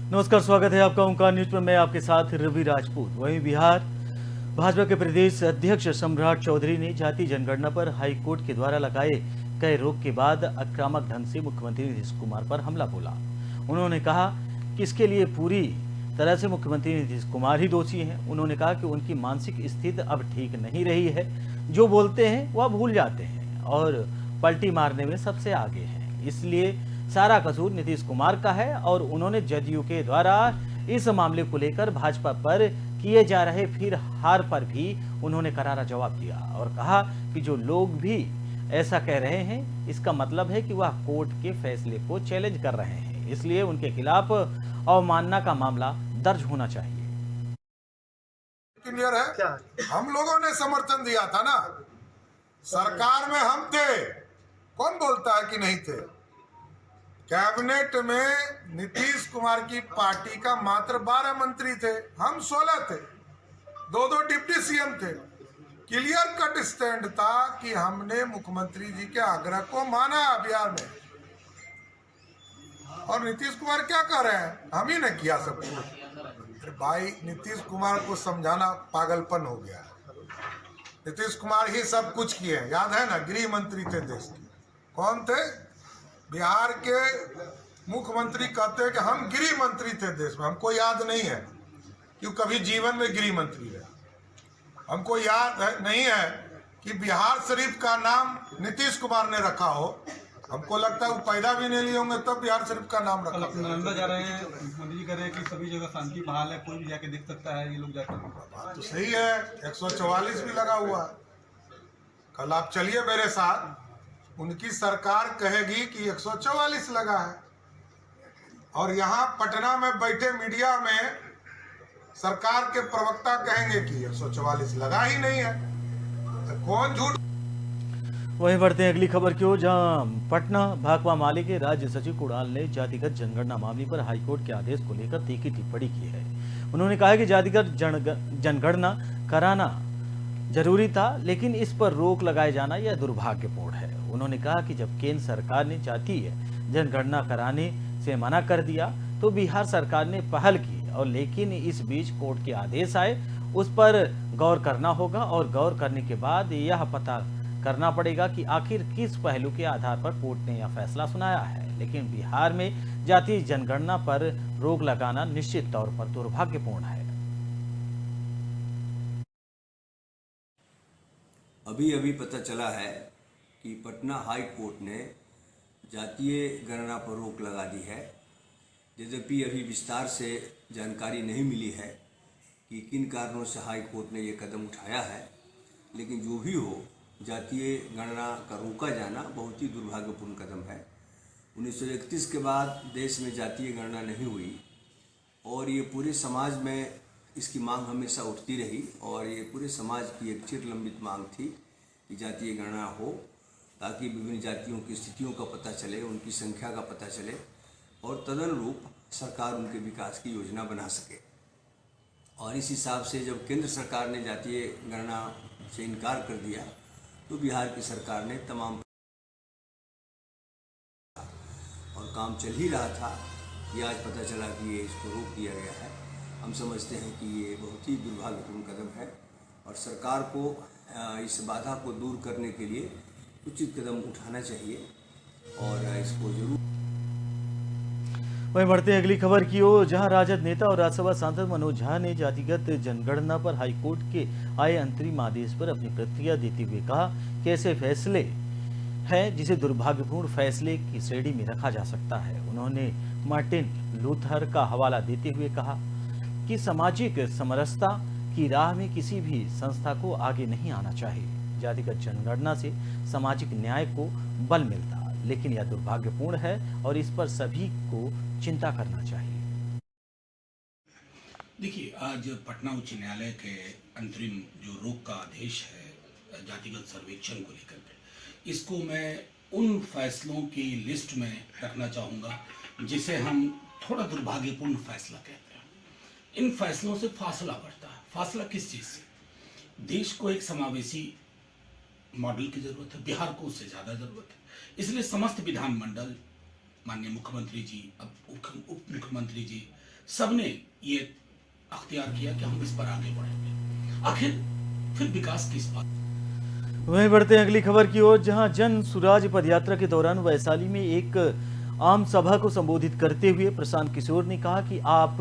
नमस्कार, स्वागत है आपका ओंकार न्यूज पर। मैं आपके साथ रवि राजपूत। वहीं बिहार भाजपा के प्रदेश अध्यक्ष सम्राट चौधरी ने जाति जनगणना पर हाई कोर्ट के द्वारा लगाए गए रोक के बाद आक्रामक ढंग से मुख्यमंत्री नीतीश कुमार पर हमला बोला। उन्होंने कहा कि इसके लिए पूरी तरह से मुख्यमंत्री नीतीश कुमार ही दोषी हैं। उन्होंने कहा कि उनकी मानसिक स्थिति अब ठीक नहीं रही है, जो बोलते हैं वह भूल जाते हैं और पलटी मारने में सबसे आगे हैं, इसलिए सारा कसूर नीतीश कुमार का है। और उन्होंने जदयू के द्वारा इस मामले को लेकर भाजपा पर किए जा रहे फिर हार पर भी उन्होंने करारा जवाब दिया और कहा कि जो लोग भी ऐसा कह रहे हैं, इसका मतलब है कि वह कोर्ट के फैसले को चैलेंज कर रहे हैं, इसलिए उनके खिलाफ अवमानना का मामला दर्ज होना चाहिए। क्लियर है क्या? हम लोगों ने समर्थन दिया था ना, सरकार में हम थे। कौन बोलता है कि नहीं थे? कैबिनेट में नीतीश कुमार की पार्टी का मात्र 12 मंत्री थे, हम 16 थे, दो डिप्टी सीएम थे। क्लियर कट स्टैंड था कि हमने मुख्यमंत्री जी के आग्रह को माना बिहार में। और नीतीश कुमार क्या कर रहे हैं? हम ही ने किया सब कुछ। भाई, नीतीश कुमार को समझाना पागलपन हो गया। नीतीश कुमार ही सब कुछ किए। याद है ना, गृह मंत्री थे देश के। कौन थे? बिहार के मुख्यमंत्री कहते हैं कि हम गृह मंत्री थे देश में। हमको याद नहीं है कि कभी जीवन में गृह मंत्री रहे। हमको याद नहीं है कि बिहार शरीफ का नाम नीतीश कुमार ने रखा हो। हमको लगता है वो पैदा भी नहीं लिए होंगे तब बिहार शरीफ का नाम रखा। नालंदा जा रहे हैं, मुख्यमंत्री जी कह रहे हैं कि सभी जगह शांति बहाल है, कोई भी जाके देख सकता है। ये लोग जाकर बात तो सही है। 144 भी लगा हुआ है। कल आप चलिए मेरे साथ, उनकी सरकार कहेगी कि 144 लगा है, और यहाँ पटना में बैठे मीडिया में सरकार के प्रवक्ता कहेंगे कि 144 लगा ही नहीं है। तो कौन झूठ? वहीं बढ़ते हैं अगली खबर की ओर, जहां पटना भाकपा माले के राज्य सचिव कुणाल ने जातिगत जनगणना मामले पर हाईकोर्ट के आदेश को लेकर तीखी टिप्पणी की है। उन्होंने कहा कि जातिगत जनगणना कराना जरूरी था, लेकिन इस पर रोक लगाए जाना यह दुर्भाग्यपूर्ण है। उन्होंने कहा कि जब केंद्र सरकार ने जातीय जनगणना कराने से मना कर दिया तो बिहार सरकार ने पहल की, और लेकिन इस बीच कोर्ट के आदेश आए, उस पर गौर करना होगा और गौर करने के बाद यह पता करना पड़ेगा कि आखिर किस पहलू के आधार पर कोर्ट ने यह फैसला सुनाया है। लेकिन बिहार में जातीय जनगणना पर रोक लगाना निश्चित तौर पर दुर्भाग्यपूर्ण है। अभी अभी पता चला है कि पटना हाई कोर्ट ने जातीय गणना पर रोक लगा दी है। यद्यपि अभी विस्तार से जानकारी नहीं मिली है कि किन कारणों से हाई कोर्ट ने ये कदम उठाया है, लेकिन जो भी हो, जातीय गणना का रोका जाना बहुत ही दुर्भाग्यपूर्ण कदम है। 1931 के बाद देश में जातीय गणना नहीं हुई, और ये पूरे समाज में इसकी मांग हमेशा उठती रही, और ये पूरे समाज की एक चिरलंबित मांग थी कि जातीय गणना हो, ताकि विभिन्न जातियों की स्थितियों का पता चले, उनकी संख्या का पता चले, और तदनुरूप सरकार उनके विकास की योजना बना सके। और इस हिसाब से जब केंद्र सरकार ने जातीय गणना से इनकार कर दिया तो बिहार की सरकार ने तमाम और काम चल ही रहा था कि आज पता चला कि ये इसको रोक दिया गया है। हम समझते हैं कि ये बहुत ही दुर्भाग्यपूर्ण कदम है, और सरकार को इस बाधा को दूर करने के लिए उचित कदम उठाना चाहिए, और इसको जरूर। वहीं बढ़ते हैं अगली खबर की ओर, जहां राजद नेता और राज्यसभा सांसद मनोज झा ने जातिगत जनगणना पर हाईकोर्ट के आए अंतरिम आदेश पर अपनी प्रतिक्रिया देते हुए कहा कि ऐसे फैसले हैं जिसे दुर्भाग्यपूर्ण फैसले की श्रेणी में रखा जा सकता है। उन्होंने मार्टिन लूथर का हवाला देते हुए कहा कि सामाजिक समरसता की राह में किसी भी संस्था को आगे नहीं आना चाहिए। जातिगत जनगणना से सामाजिक न्याय को बल मिलता, लेकिन यह दुर्भाग्यपूर्ण है और इस पर सभी को चिंता करना चाहिए। देखिए, आज पटना उच्च न्यायालय के अंतरिम जो रोक का आदेश है जातिगत सर्वेक्षण को लेकर के, इसको मैं उन फैसलों की लिस्ट में रखना चाहूँगा जिसे हम थोड़ा दुर्भाग्यपूर्ण फैसला कहते हैं। इन फैसलों से फासला बढ़ता है। फासला किस चीज़ से? देश को एक समावेशी मॉडल की जरूरत है, बिहार को उससे ज़्यादा जरूरत है। इसलिए समस्त विधानमंडल, माननीय मुख्यमंत्री जी, अब उप मुख्यमंत्री जी, सबने ये अख्तियार किया कि हम इस पर आगे बढ़ेंगे। आखिर फिर विकास किस बात। वहीं बढ़ते हैं अगली खबर की ओर, जहां जन सुराज पदयात्रा के दौरान वैशाली में एक आम सभा को संबोधित करते हुए प्रशांत किशोर ने कहा कि आप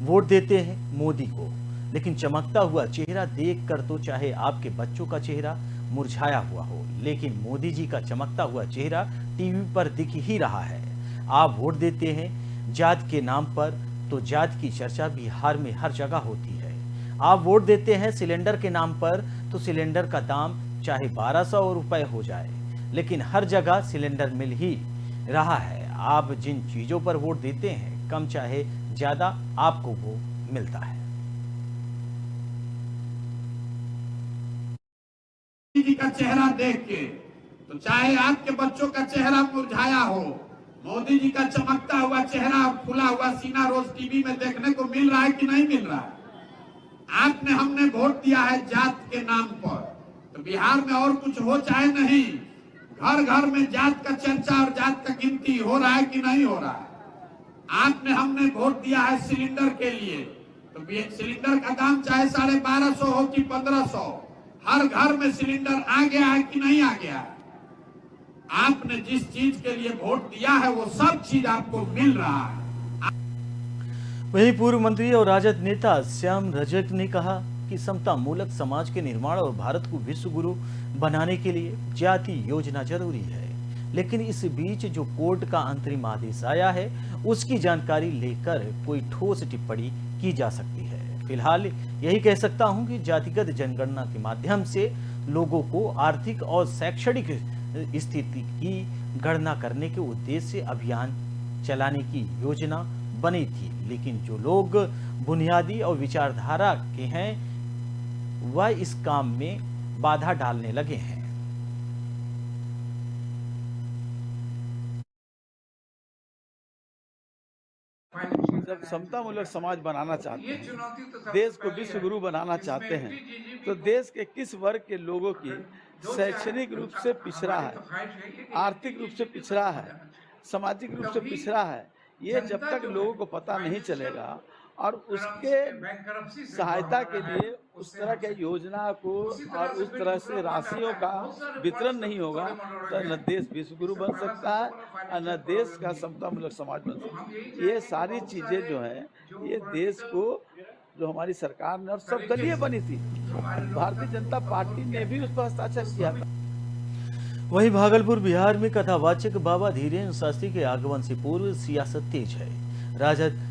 वोट देते हैं मोदी को, लेकिन चमकता हुआ चेहरा देखकर तो चाहे आपके बच्चों का चेहरा मुरझाया हुआ हो, लेकिन मोदी जी का चमकता हुआ चेहरा टीवी पर दिख ही रहा है। आप वोट देते हैं जात के नाम पर, तो जात की चर्चा बिहार में हर जगह होती है। आप वोट देते हैं सिलेंडर के नाम पर, तो सिलेंडर का दाम चाहे 1200 रुपए हो जाए, लेकिन हर जगह सिलेंडर मिल ही रहा है। आप जिन चीजों पर वोट देते हैं, कम चाहे ज्यादा आपको वो मिलता है। मोदी जी का चेहरा देख के तो चाहे आपके बच्चों का चेहरा मुरझाया हो, मोदी जी का चमकता हुआ चेहरा, फुला हुआ सीना रोज टीवी में देखने को मिल रहा है कि नहीं मिल रहा है? आपने हमने वोट दिया है जात के नाम पर, तो बिहार में और कुछ हो चाहे नहीं, घर घर में जात का चर्चा और जात का गिनती हो रहा है कि नहीं हो रहा है? आपने हमने वोट दिया है सिलेंडर के लिए, तो सिलेंडर का दाम चाहे 1250 हो कि 1500, हर घर में सिलेंडर आ गया है कि नहीं आ गया है? आपने जिस चीज के लिए वोट दिया है वो सब चीज आपको मिल रहा है। वहीं पूर्व मंत्री और राजद नेता श्याम रजक ने कहा कि समता मूलक समाज के निर्माण और भारत को विश्व गुरु बनाने के लिए जाति योजना जरूरी है, लेकिन इस बीच जो कोर्ट का अंतरिम आदेश आया है उसकी जानकारी लेकर कोई ठोस टिप्पणी की जा सकती है। फिलहाल यही कह सकता हूं कि जातिगत जनगणना के माध्यम से लोगों को आर्थिक और शैक्षणिक स्थिति की गणना करने के उद्देश्य से अभियान चलाने की योजना बनी थी, लेकिन जो लोग बुनियादी और विचारधारा के हैं वह इस काम में बाधा डालने लगे हैं। जब समतामूलक समाज बनाना चाहते हैं, देश को विश्व गुरु बनाना चाहते हैं, तो देश के किस वर्ग के लोगों की शैक्षणिक रूप से पिछड़ा है, आर्थिक रूप से पिछड़ा है, सामाजिक रूप से पिछड़ा है, ये जब तक लोगों को पता नहीं चलेगा और उसके सहायता के लिए उस तरह के योजना को और उस तरह से राशियों का वितरण नहीं होगा, तो न देश विश्व गुरु बन सकता है और न देश का समतामूलक समाज बन सकता है। ये सारी चीजें जो है ये देश को, जो हमारी सरकार ने और सब दलीय बनी थी, भारतीय जनता पार्टी ने भी उस पर हस्ताक्षर किया था। वहीं भागलपुर बिहार में कथावाचक बाबा धीरेन्द्र शास्त्री के आगमन से पूर्व सियासत तेज है। राजद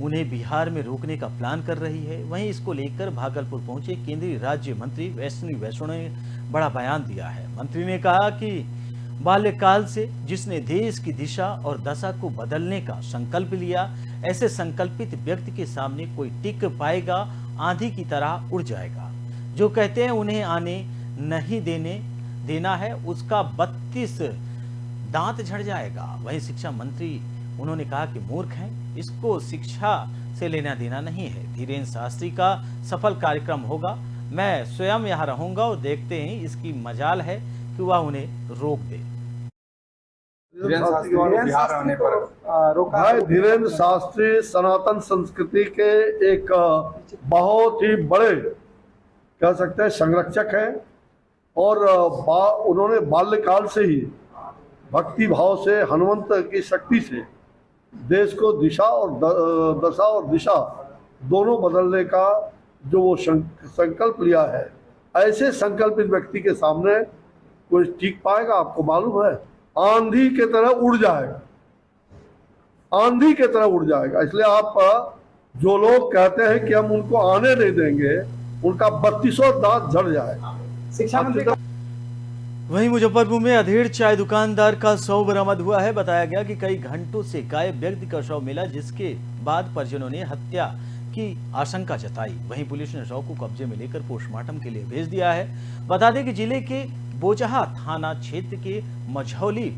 उन्हें बिहार में रोकने का प्लान कर रही है। वहीं इसको लेकर भागलपुर पहुंचे केंद्रीय राज्य मंत्री वैष्णव ने बड़ा बयान दिया है। मंत्री ने कहा कि बाल्यकाल से जिसने देश की दिशा और दशा को बदलने का संकल्प लिया, ऐसे संकल्पित व्यक्ति के सामने कोई टिक पाएगा, आंधी की तरह उड़ जाएगा। जो कहते हैं उन्हें आने नहीं देना है, उसका 32 दांत झड़ जाएगा। वहीं शिक्षा मंत्री उन्होंने कहा कि मूर्ख हैं, इसको शिक्षा से लेना देना नहीं है। धीरेन्द्र शास्त्री का सफल कार्यक्रम होगा, मैं स्वयं यहाँ रहूंगा और देखते हैं इसकी मजाल है कि वह उन्हें रोक दे। भाई धीरेन्द्र शास्त्री सनातन संस्कृति के एक बहुत ही बड़े कह सकते हैं संरक्षक हैं और उन्होंने बाल्यकाल से ही भक्ति भाव से, हनुमंत की शक्ति से देश को दिशा और दशा और दिशा दोनों बदलने का जो वो संकल्प लिया है, ऐसे संकल्पित व्यक्ति के सामने कोई टिक पाएगा? आपको मालूम है, आंधी के तरह उड़ जाएगा, आंधी के तरह उड़ जाएगा। इसलिए आप जो लोग कहते हैं कि हम उनको आने नहीं देंगे, उनका 32 दांत झड़ जाएगा। शिक्षा मंत्री वहीं मुजफ्फरपुर में अधेड़ चाय दुकानदार का शव बरामद हुआ है। बताया गया कि कई घंटों से गायब व्यक्ति का शव मिला, जिसके बाद परिजनों ने हत्या की आशंका जताई। वहीं पुलिस ने शव को कब्जे में लेकर पोस्टमार्टम के लिए भेज दिया है। बता दें कि जिले के बोचहा थाना क्षेत्र के मझौली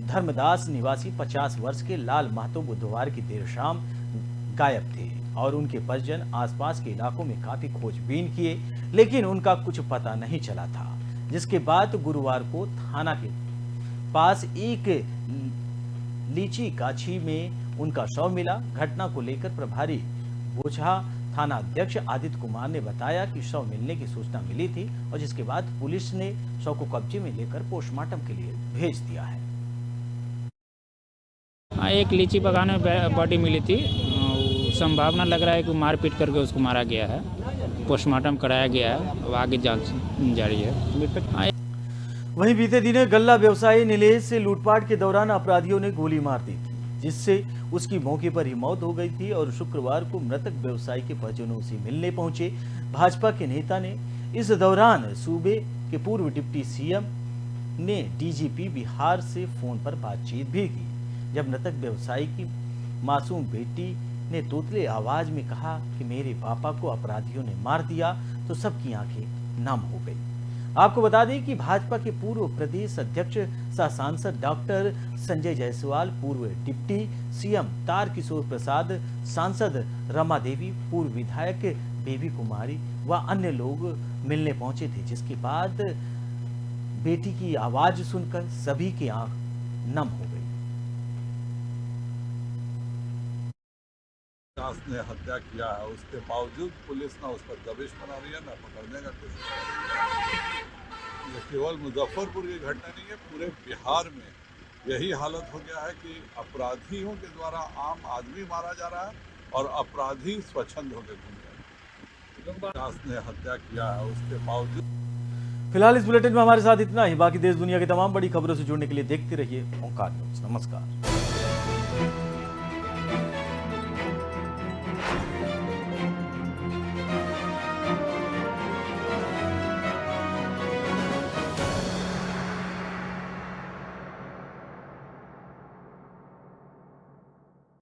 धर्मदास निवासी 50 वर्ष के लाल महतो बुधवार की देर शाम गायब थे और उनके परिजन आसपास के इलाकों में काफी खोजबीन किए, लेकिन उनका कुछ पता नहीं चला था। जिसके बाद गुरुवार को थाना के पास एक लीची गाछी में उनका शव मिला। घटना को लेकर प्रभारी बोझा थाना अध्यक्ष आदित्य कुमार ने बताया कि शव मिलने की सूचना मिली थी और जिसके बाद पुलिस ने शव को कब्जे में लेकर पोस्टमार्टम के लिए भेज दिया है। हाँ, एक लीची बागान में बॉडी मिली थी। संभावना लग रहा है कि मारपीट करके उसको मारा गया है। पोस्टमार्टम कराया गया है, अब आगे जांच जारी है। वहीं बीते दिने गल्ला व्यवसायी नीलेश से लूटपाट के दौरान अपराधियों ने गोली मार दी थी, जिससे उसकी मौके पर ही मौत हो गई थी और शुक्रवार को मृतक व्यवसायी के परिजनों से मिलने पहुंचे भाजपा के नेता ने। इस दौरान सूबे के पूर्व डिप्टी सीएम ने डीजीपी बिहार से फोन पर बातचीत भी की। जब मृतक व्यवसायी की मासूम बेटी ने तोतले आवाज में कहा कि मेरे पापा को अपराधियों ने मार दिया, तो सबकी आंखें नम हो गई। आपको बता दें कि भाजपा के पूर्व प्रदेश अध्यक्ष सह सांसद डॉक्टर संजय जायसवाल, पूर्व डिप्टी सीएम तारकिशोर प्रसाद, सांसद रमा देवी, पूर्व विधायक बेबी कुमारी व अन्य लोग मिलने पहुंचे थे, जिसके बाद बेटी की आवाज सुनकर सभी की आंख नम हो गई। ने हत्या किया है, उसके बावजूद पुलिस ना उस पर दबिश बना रही है, ना पकड़ने का कोशिश कर रही है। ये केवल मुजफ्फरपुर की घटना नहीं है, पूरे बिहार में यही हालत हो गया है कि अपराधियों के द्वारा आम आदमी मारा जा रहा है और अपराधी स्वच्छंद होकर घूम रहे हैं। ने हत्या किया है, उसके बावजूद। फिलहाल इस बुलेटिन में हमारे साथ इतना ही। बाकी देश दुनिया की तमाम बड़ी खबरों से जुड़ने के लिए देखते रहिए ओंकार न्यूज। नमस्कार।